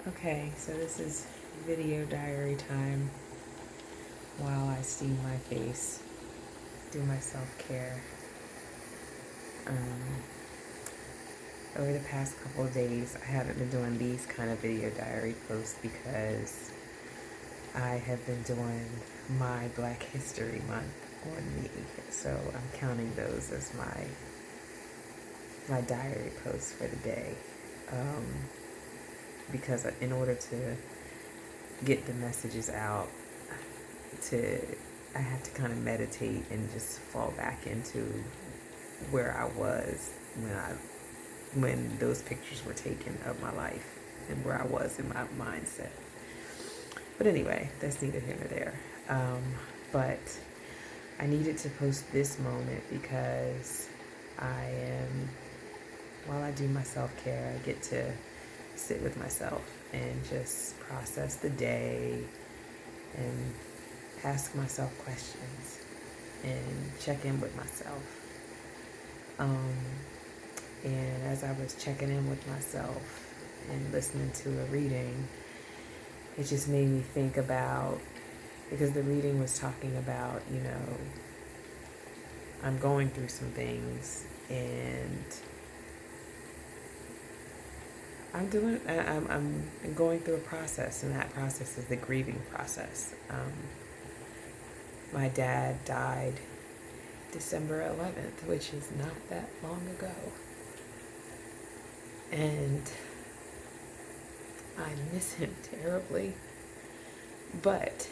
Okay, so this is video diary time while I steam my face, do my self-care. Over the past couple of days, I haven't been doing these kind of video diary posts because I have been doing my Black History Month on me. So I'm counting those as my diary posts for the day. Because in order to get the messages out, I have to kind of meditate and just fall back into where I was when those pictures were taken of my life and where I was in my mindset. But anyway, that's neither here nor there. But I needed to post this moment because while I do my self-care, I get to sit with myself and just process the day and ask myself questions and check in with myself. And as I was checking in with myself and listening to a reading, it just made me think about, because the reading was talking about, I'm going through some things and I'm going through a process, and that process is the grieving process. My dad died December 11th, which is not that long ago. And I miss him terribly. But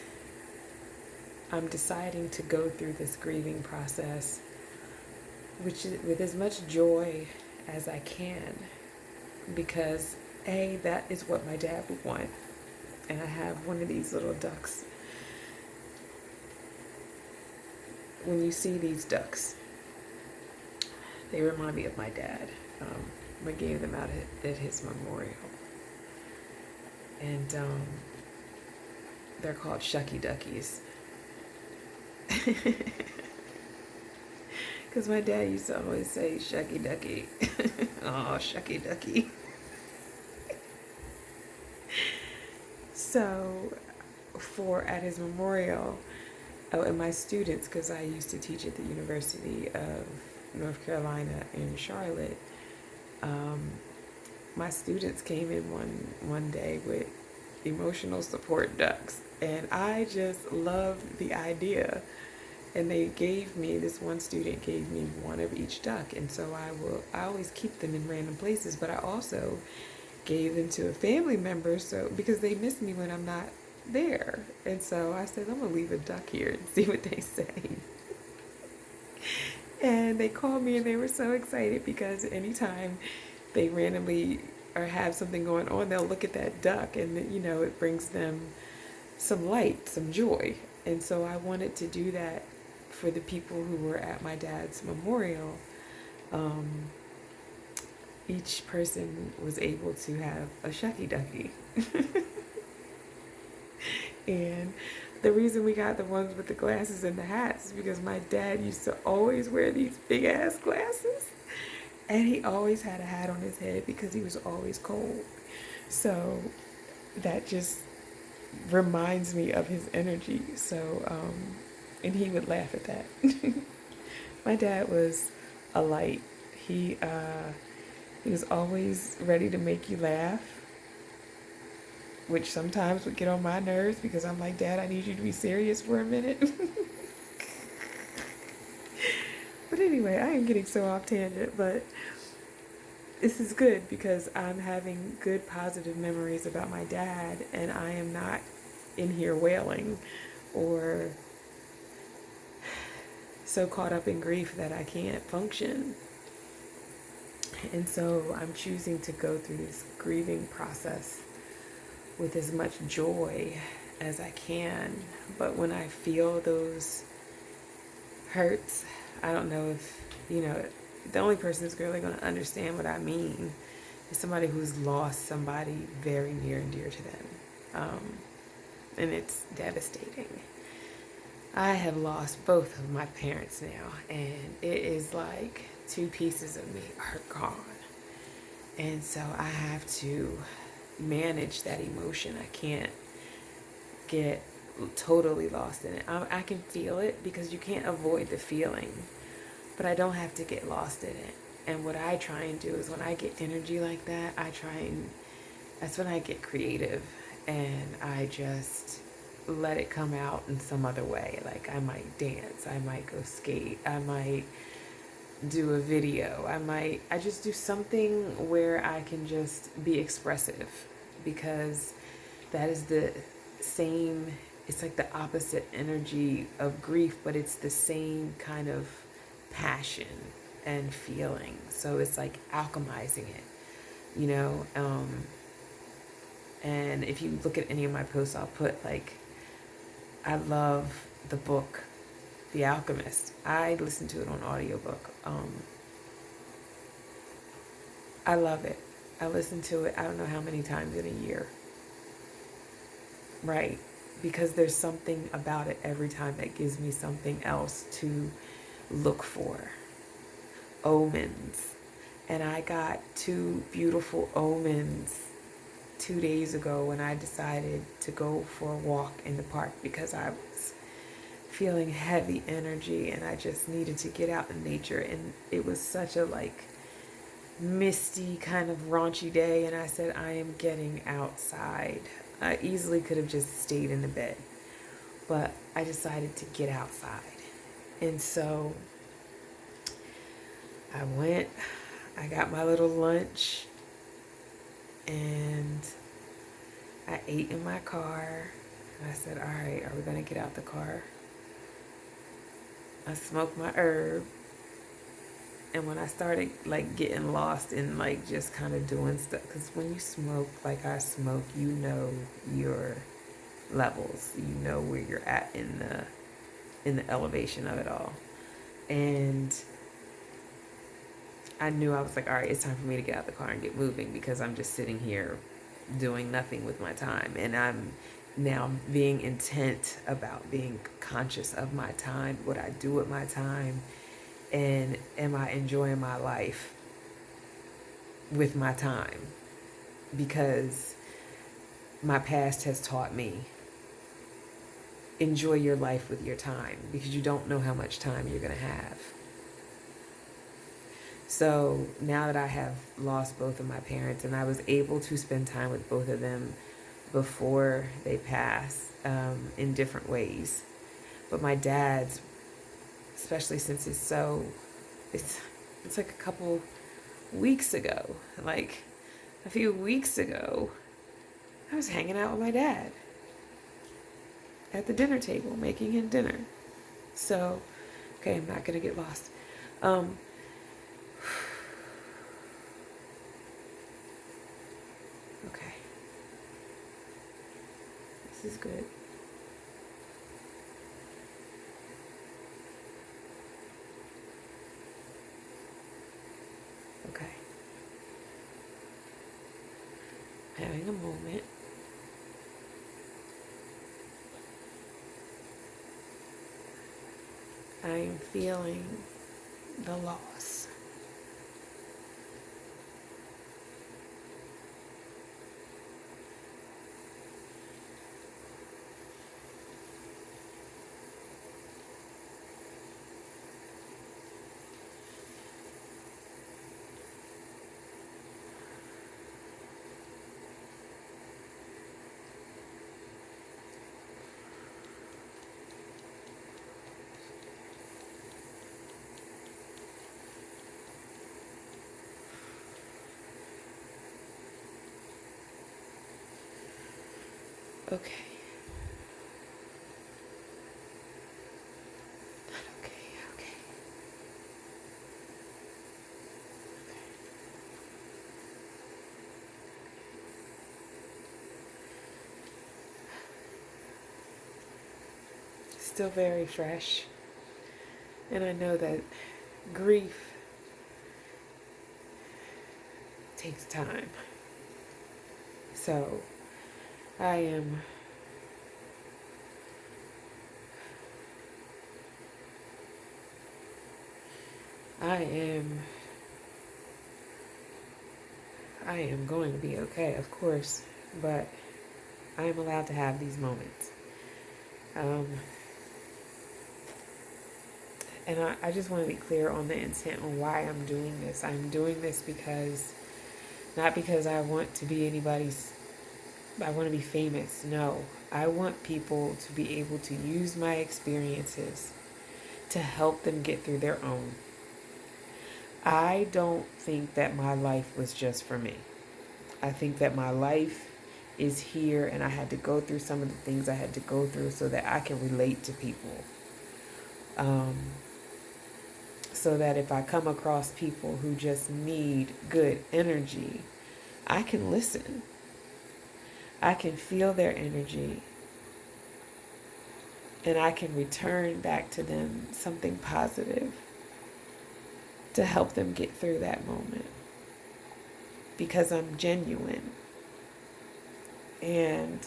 I'm deciding to go through this grieving process with as much joy as I can. Because that is what my dad would want. And I have one of these little ducks. When you see these ducks, they remind me of my dad. I gave them out at his memorial. And they're called Shucky Duckies. Because my dad used to always say, Shucky Ducky. Oh, Shucky Ducky. So, at his memorial, and my students, because I used to teach at the University of North Carolina in Charlotte, my students came in one day with emotional support ducks, and I just loved the idea. And this one student gave me one of each duck, and so I always keep them in random places, but I also gave them to a family member because they miss me when I'm not there. And so I said, I'm gonna leave a duck here and see what they say. And they called me and they were so excited because anytime they randomly or have something going on, they'll look at that duck and it brings them some light, some joy. And so I wanted to do that for the people who were at my dad's memorial. Each person was able to have a Shucky Ducky. And the reason we got the ones with the glasses and the hats is because my dad used to always wear these big ass glasses, and he always had a hat on his head because he was always cold. So that just reminds me of his energy. So and he would laugh at that. My dad was a light. He was always ready to make you laugh, which sometimes would get on my nerves because I'm like, Dad, I need you to be serious for a minute. But anyway, I am getting so off tangent, but this is good because I'm having good positive memories about my dad, and I am not in here wailing or so caught up in grief that I can't function. And so I'm choosing to go through this grieving process with as much joy as I can. But when I feel those hurts, I don't know if, the only person who's really going to understand what I mean is somebody who's lost somebody very near and dear to them. And it's devastating. I have lost both of my parents now, and it is like 2 pieces of me are gone. And so I have to manage that emotion. I can't get totally lost in it. I can feel it because you can't avoid the feeling, but I don't have to get lost in it. And what I try and do is when I get energy like that, that's when I get creative and I just let it come out in some other way. Like I might dance, I might go skate, I might do a video, I just do something where I can just be expressive, because that is the same, it's like the opposite energy of grief, but it's the same kind of passion and feeling. So it's like alchemizing it, you know? And if you look at any of my posts, I'll put like, I love the book, The Alchemist. I listen to it on audiobook. I love it. I listen to it, I don't know how many times in a year. Right. Because there's something about it every time that gives me something else to look for. Omens. And I got 2 beautiful omens 2 days ago when I decided to go for a walk in the park because I was feeling heavy energy and I just needed to get out in nature. And it was such a like misty kind of raunchy day, and I said, I am getting outside. I easily could have just stayed in the bed, but I decided to get outside. And so I went, I got my little lunch, and I ate in my car. And I said, all right, are we going to get out the car? I smoked my herb. And when I started like getting lost in like just kind of doing stuff, because when you smoke like I smoke, you know your levels, you know where you're at in the elevation of it all. And I knew, I was like, all right, it's time for me to get out the car and get moving, because I'm just sitting here doing nothing with my time. And I'm now being intent about being conscious of my time, what I do with my time, and am I enjoying my life with my time? Because my past has taught me, enjoy your life with your time, because you don't know how much time you're going to have. So now that I have lost both of my parents, and I was able to spend time with both of them before they passed, in different ways. But my dad's, especially since it's like a couple weeks ago, like a few weeks ago, I was hanging out with my dad at the dinner table, making him dinner. So, okay, I'm not gonna get lost. Okay, this is good. Okay. Having a moment. I am feeling the loss. Okay. Okay. Still very fresh. And I know that grief takes time. So I am I am going to be okay, of course, but I am allowed to have these moments. And I just want to be clear on the intent on why I'm doing this. I'm doing this because, not because I want to be I want to be famous. No, I want people to be able to use my experiences to help them get through their own. I don't think that my life was just for me. I think that my life is here and I had to go through some of the things I had to go through so that I can relate to people. So that if I come across people who just need good energy, I can listen. I can feel their energy. And I can return back to them something positive to help them get through that moment. Because I'm genuine. And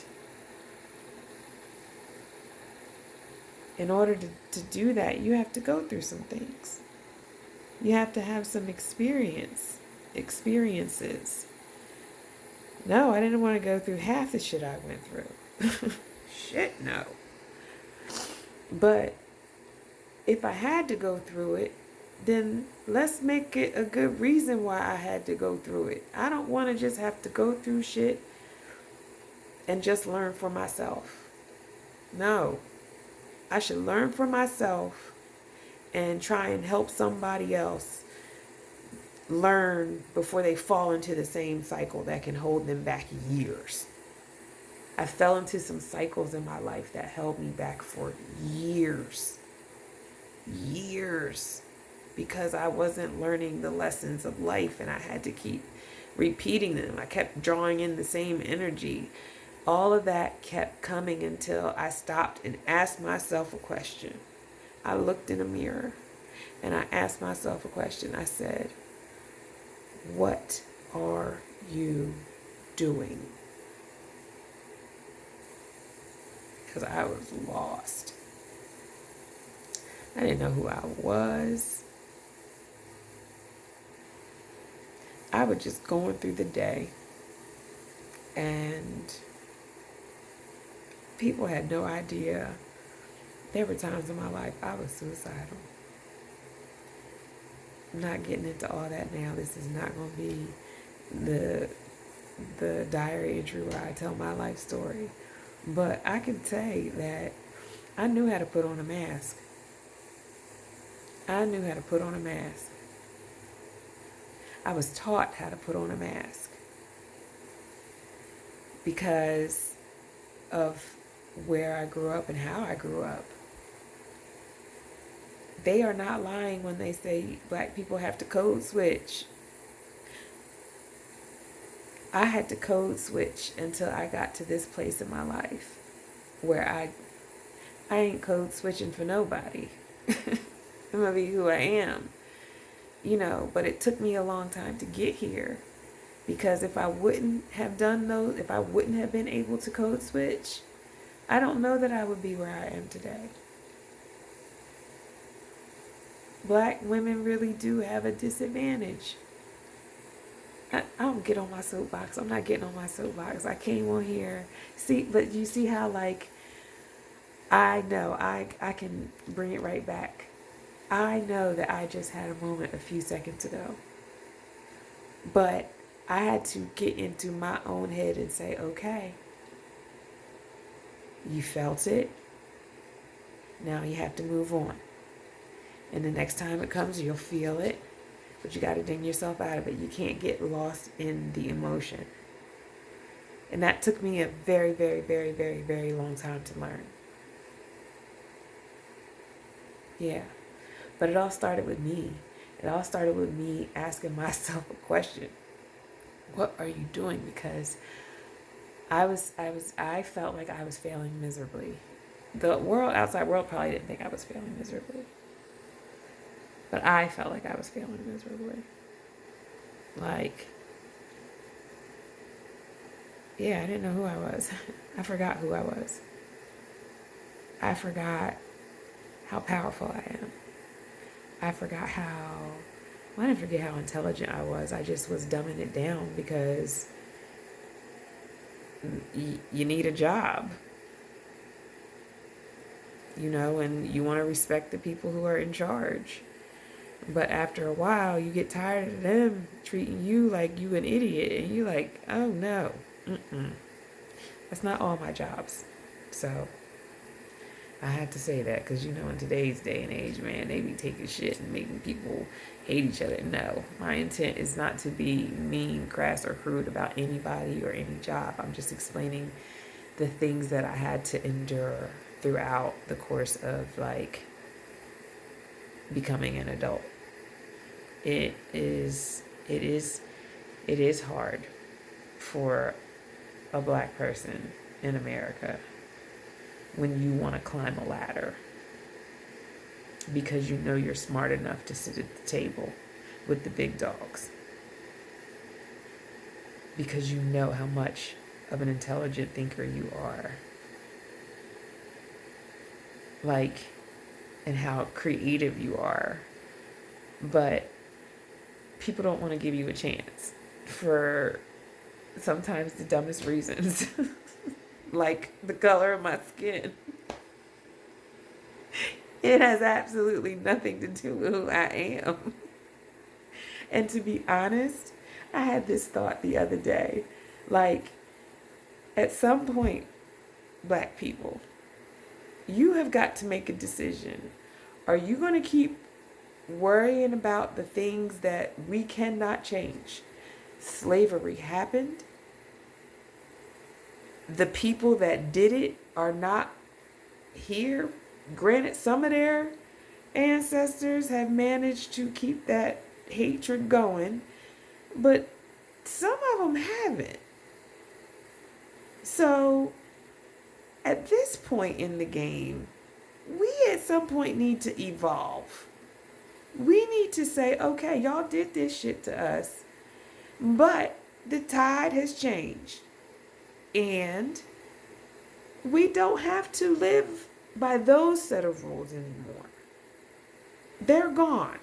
in order to do that, you have to go through some things. You have to have some experiences. No, I didn't want to go through half the shit I went through. Shit, no. But if I had to go through it, then let's make it a good reason why I had to go through it. I don't want to just have to go through shit and just learn for myself. No. I should learn for myself and try and help somebody else learn before they fall into the same cycle that can hold them back years. I fell into some cycles in my life that held me back for years. Because I wasn't learning the lessons of life and I had to keep repeating them. I kept drawing in the same energy. All of that kept coming until I stopped and asked myself a question. I looked in a mirror and I asked myself a question. I said, what are you doing? Because I was lost. I didn't know who I was. I was just going through the day and people had no idea. There were times in my life I was suicidal. I'm not getting into all that now. This is not going to be the diary entry where I tell my life story. But I can say that I knew how to put on a mask. I knew how to put on a mask. I was taught how to put on a mask because of where I grew up and how I grew up. They are not lying when they say black people have to code switch. I had to code switch until I got to this place in my life where I ain't code switching for nobody. I'm going to be who I am. But it took me a long time to get here. Because if I wouldn't have done those, if I wouldn't have been able to code switch, I don't know that I would be where I am today. Black women really do have a disadvantage. I don't get on my soapbox. I'm not getting on my soapbox. I came on here. But you see how, I know I can bring it right back. I know that I just had a moment a few seconds ago. But I had to get into my own head and say, okay, you felt it. Now you have to move on. And the next time it comes, you'll feel it. But you got to ding yourself out of it. You can't get lost in the emotion. And that took me a very, very, very, very, very long time to learn. Yeah. But it all started with me. It all started with me asking myself a question. What are you doing? Because I felt like I was failing miserably. The outside world probably didn't think I was failing miserably. But I felt like I was failing miserably. Yeah, I didn't know who I was. I forgot who I was. I forgot how powerful I am. I forgot how I didn't forget how intelligent I was. I just was dumbing it down because you need a job, and you want to respect the people who are in charge. But after a while, you get tired of them treating you like you an idiot, and you like, oh no, that's not all my jobs. So I had to say that because, in today's day and age, man, they be taking shit and making people hate each other. No, my intent is not to be mean, crass, or crude about anybody or any job. I'm just explaining the things that I had to endure throughout the course of becoming an adult. It is hard for a black person in America when you want to climb a ladder because you're smart enough to sit at the table with the big dogs, because you know how much of an intelligent thinker you are, and how creative you are. But people don't want to give you a chance for sometimes the dumbest reasons. Like the color of my skin. It has absolutely nothing to do with who I am. And to be honest, I had this thought the other day. At some point, black people, you have got to make a decision. Are you going to keep worrying about the things that we cannot change? Slavery happened. The people that did it are not here. Granted, some of their ancestors have managed to keep that hatred going, but some of them haven't. So, at this point in the game, we at some point need to evolve. We need to say, okay, y'all did this shit to us, but the tide has changed. And we don't have to live by those set of rules anymore. They're gone.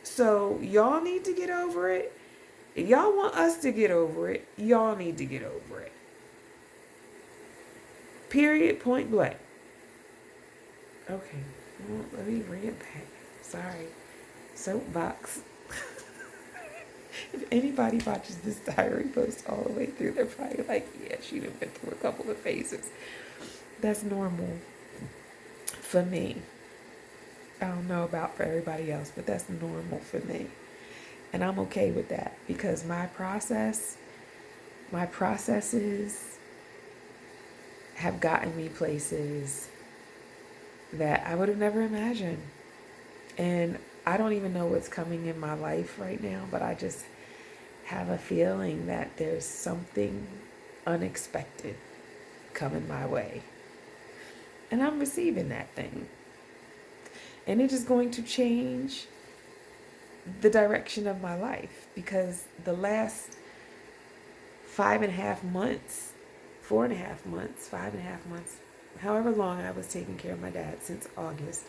So y'all need to get over it. If y'all want us to get over it, y'all need to get over it. Period, point blank. Okay, well, let me bring it back. Sorry. Soapbox. If anybody watches this diary post all the way through, they're probably like, yeah, she'd have been through a couple of phases. That's normal for me. I don't know about for everybody else, but that's normal for me. And I'm okay with that because my processes have gotten me places that I would have never imagined. And I don't even know what's coming in my life right now, but I just have a feeling that there's something unexpected coming my way. And I'm receiving that thing. And it is going to change the direction of my life because the last 5.5 months, 4.5 months, 5.5 months, however long I was taking care of my dad since August,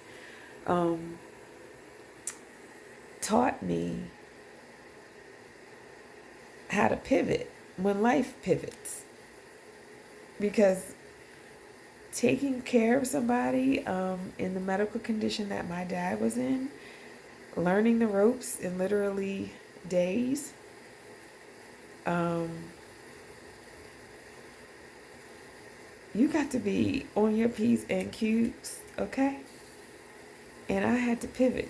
taught me how to pivot when life pivots. Because taking care of somebody in the medical condition that my dad was in, learning the ropes in literally days, you got to be on your P's and Q's, okay? And I had to pivot,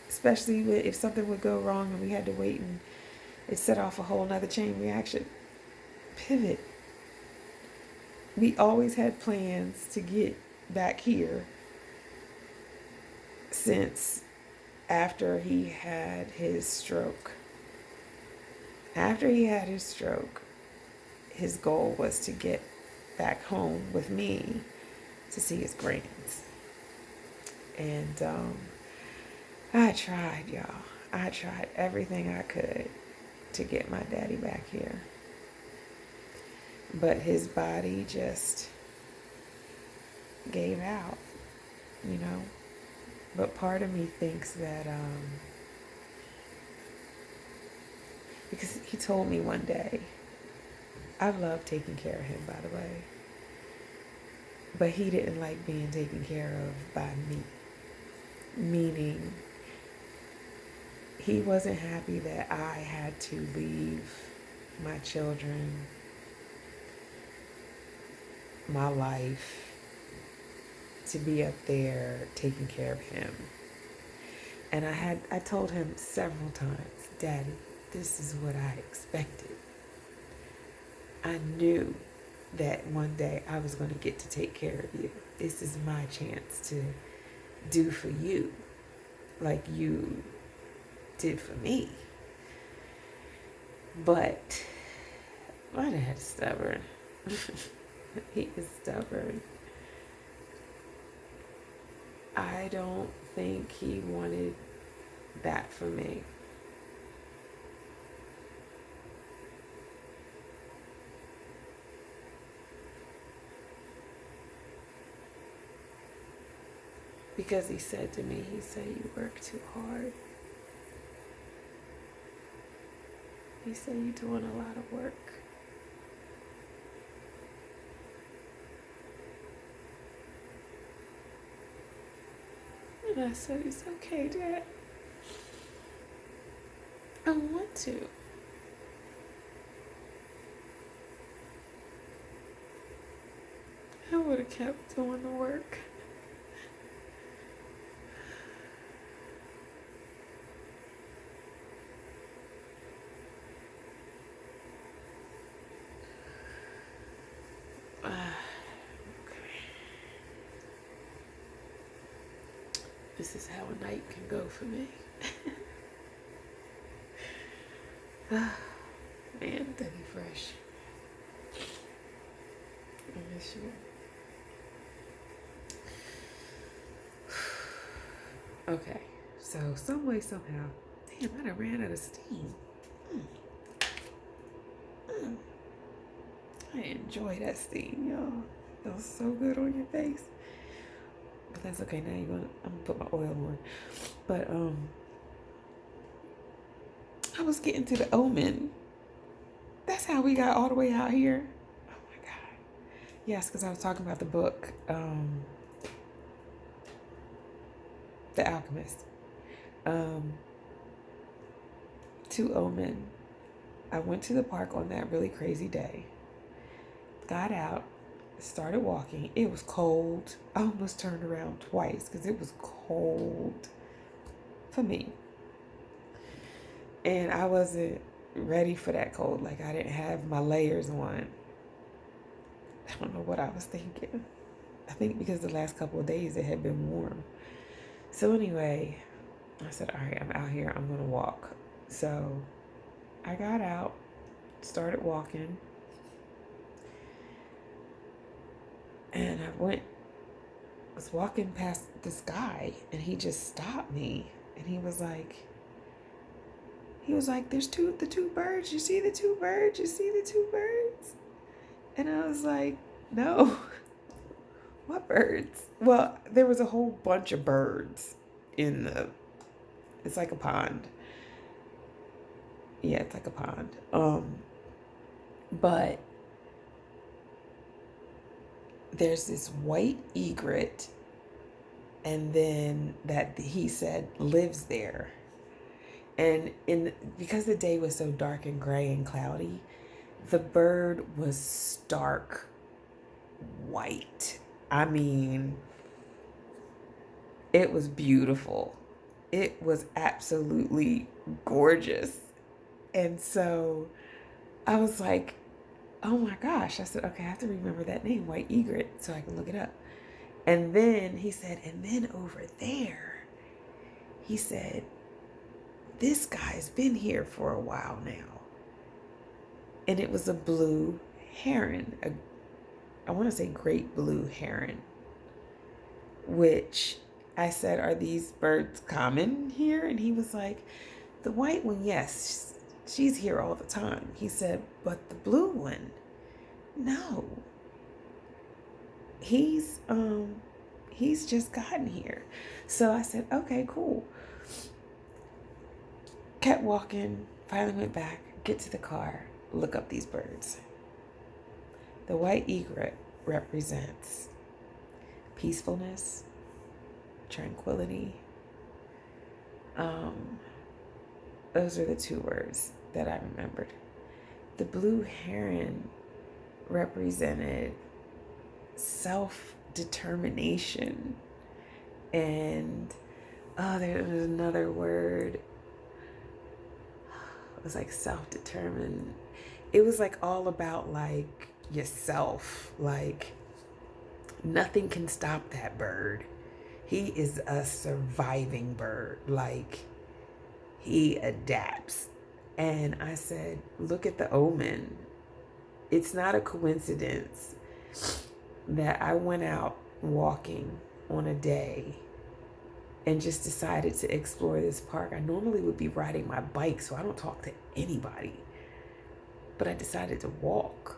especially if something would go wrong and we had to wait and it set off a whole nother chain reaction. Pivot. We always had plans to get back here since after he had his stroke. After he had his stroke, his goal was to get back home with me to see his grands. And I tried, y'all. I tried everything I could to get my daddy back here. But his body just gave out, But part of me thinks that Because he told me one day, I love taking care of him, by the way, but he didn't like being taken care of by me. Meaning, he wasn't happy that I had to leave my children, my life, to be up there taking care of him. And I told him several times, Daddy, this is what I expected. I knew that one day I was going to get to take care of you. This is my chance to do for you like you did for me. But my dad's stubborn. He is stubborn. I don't think he wanted that for me. Because he said to me, he said, you work too hard. He said, you're doing a lot of work. And I said, it's okay, Dad. I want to. I would have kept doing the work. This is how a night can go for me. Man, Dougie Fresh. I miss you. Okay, so some way, somehow. Damn, I done ran out of steam. I enjoy that steam, y'all. Feels so good on your face. But that's okay. Now I'm gonna put my oil on. But I was getting to the omen. That's how we got all the way out here. Oh my God. Yes, because I was talking about the book, The Alchemist. To Omen. I went to the park on that really crazy day. Got out, started walking. It was cold. I almost turned around twice because it was cold for me. And I wasn't ready for that cold. Like, I didn't have my layers on. I don't know what I was thinking. I think because the last couple of days it had been warm. So anyway, I said, all right, I'm out here. I'm going to walk. So I got out, started walking. And I was walking past this guy, and he just stopped me. And he was like, there's the two birds. You see the two birds? You see the two birds? And I was like, no. What birds? Well, there was a whole bunch of birds it's like a pond. Yeah, it's like a pond. But there's this white egret, and then that he said lives there. And because the day was so dark and gray and cloudy, the bird was stark white. I mean, it was beautiful. It was absolutely gorgeous. And so I was like, oh my gosh. I said, okay, I have to remember that name, white egret, so I can look it up. And then he said, and then over there, he said, this guy's been here for a while now. And it was a blue heron, I want to say great blue heron, which I said, are these birds common here? And he was like, the white one, yes, she's here all the time. He said, but the blue one, no. He's just gotten here. So I said, okay, cool. Kept walking, finally went back, get to the car, look up these birds. The white egret represents peacefulness, tranquility. Those are the two words that I remembered. The blue heron represented self-determination. And there was another word. It was like self-determined. It was like all about like yourself. Like nothing can stop that bird. He is a surviving bird. Like he adapts. And I said, look at the omen. It's not a coincidence that I went out walking on a day and just decided to explore this park. I normally would be riding my bike, so I don't talk to anybody. But I decided to walk.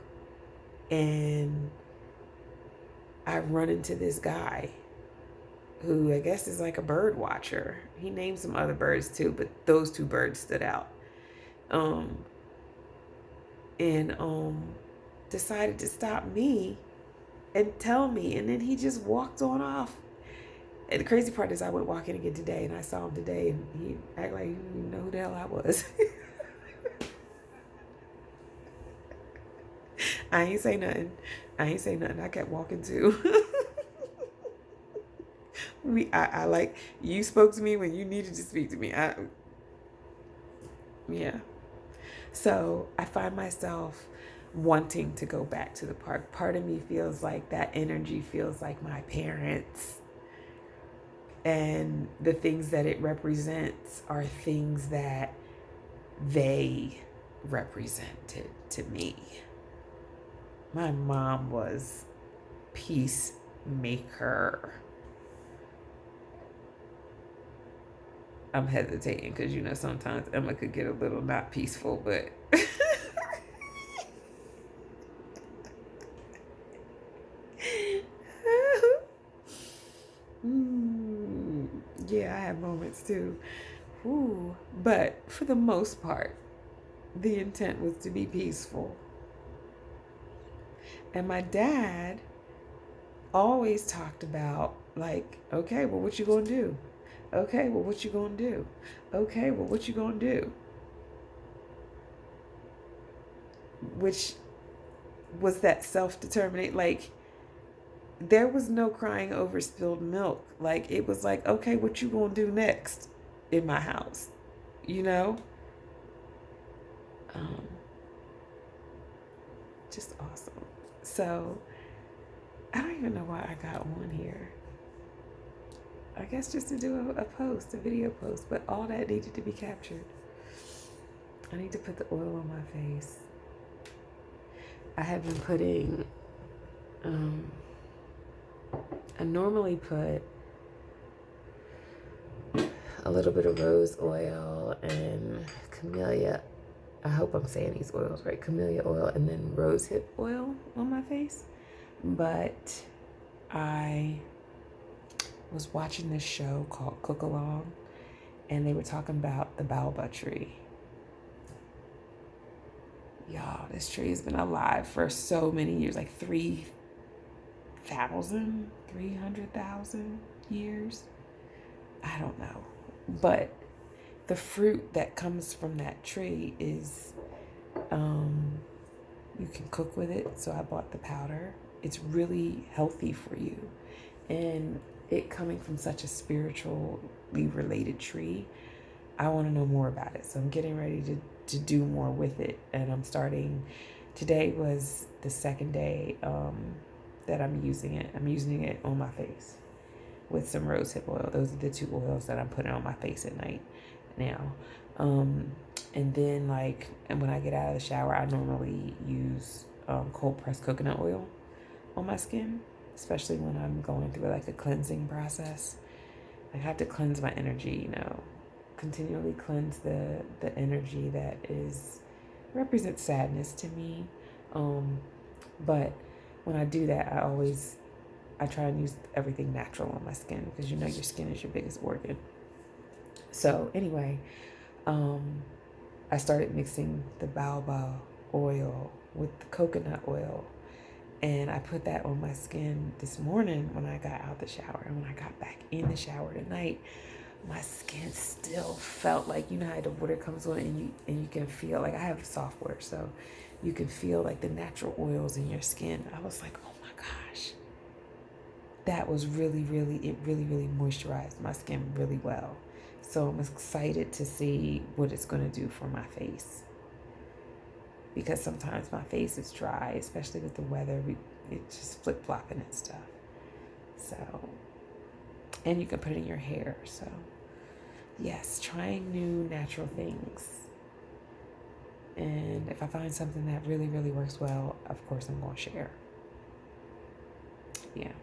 And I run into this guy who I guess is like a bird watcher. He named some other birds too, but those two birds stood out. Decided to stop me and tell me, and then he just walked on off. And the crazy part is I went walking again today, and I saw him today, and he acted like he didn't even know who the hell I was. I ain't say nothing. I kept walking too. I like, you spoke to me when you needed to speak to me. Yeah. So I find myself wanting to go back to the park. Part of me feels like that energy feels like my parents. And the things that it represents are things that they represented to me. My mom was peacemaker. I'm hesitating because, sometimes Emma could get a little not peaceful, but yeah, I have moments too. Ooh. But for the most part, the intent was to be peaceful. And my dad always talked about like, okay, well, what you gonna do? Okay, well, what you gonna do? Okay, well, what you gonna do? Which was that self-determinate, like, there was no crying over spilled milk. Like, it was like, okay, what you gonna do next in my house? Just awesome. So, I don't even know why I got on here. I guess just to do a video post, but all that needed to be captured. I need to put the oil on my face. I have been putting, I normally put a little bit of rose oil and camellia. I hope I'm saying these oils right. Camellia oil and then rosehip oil on my face. But I was watching this show called Cook Along, and they were talking about the baobab tree. Y'all, this tree has been alive for so many years, like 300,000 years. I don't know. But the fruit that comes from that tree is, you can cook with it. So I bought the powder. It's really healthy for you. And it coming from such a spiritually related tree, I want to know more about it. So I'm getting ready to do more with it. And I'm starting, today was the second day that I'm using it. I'm using it on my face with some rosehip oil. Those are the two oils that I'm putting on my face at night now. And then and when I get out of the shower, I normally use cold pressed coconut oil on my skin, especially when I'm going through like a cleansing process. I have to cleanse my energy, continually cleanse the energy that represents sadness to me. But when I do that, I try and use everything natural on my skin, because your skin is your biggest organ. So anyway, I I started mixing the baobab oil with the coconut oil. And I put that on my skin this morning when I got out the shower. And when I got back in the shower tonight, my skin still felt like, you know how the water comes on and you can feel like, I have soft water, so you can feel like the natural oils in your skin. I was like, oh my gosh, that was really, really, it really, really moisturized my skin really well. So I'm excited to see what it's going to do for my face, because sometimes my face is dry, especially with the weather. It's just flip-flopping and stuff. So, and you can put it in your hair. So yes, trying new natural things. And if I find something that really, really works well, of course I'm going to share. Yeah.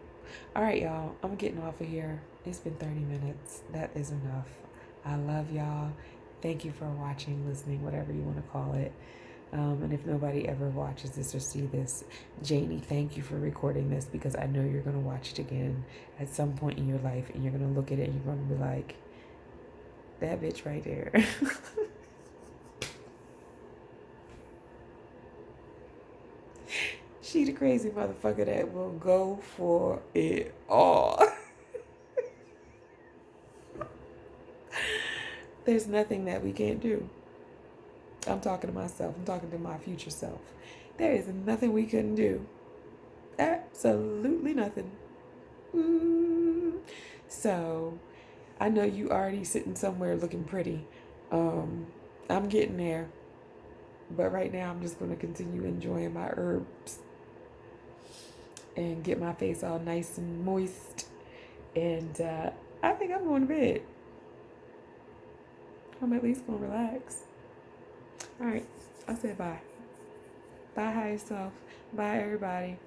All right, y'all. I'm getting off of here. It's been 30 minutes. That is enough. I love y'all. Thank you for watching, listening, whatever you want to call it. And if nobody ever watches this or see this, Janie, thank you for recording this, because I know you're going to watch it again at some point in your life, and you're going to look at it and you're going to be like, that bitch right there. She the crazy motherfucker that will go for it all. There's nothing that we can't do. I'm talking to myself. I'm talking to my future self. There is nothing we couldn't do. Absolutely nothing. So I know you already sitting somewhere looking pretty. I'm getting there. But right now I'm just going to continue enjoying my herbs and get my face all nice and moist. And I think I'm going to bed. I'm at least going to relax. All right. I said bye. Bye, higher self. Bye, everybody.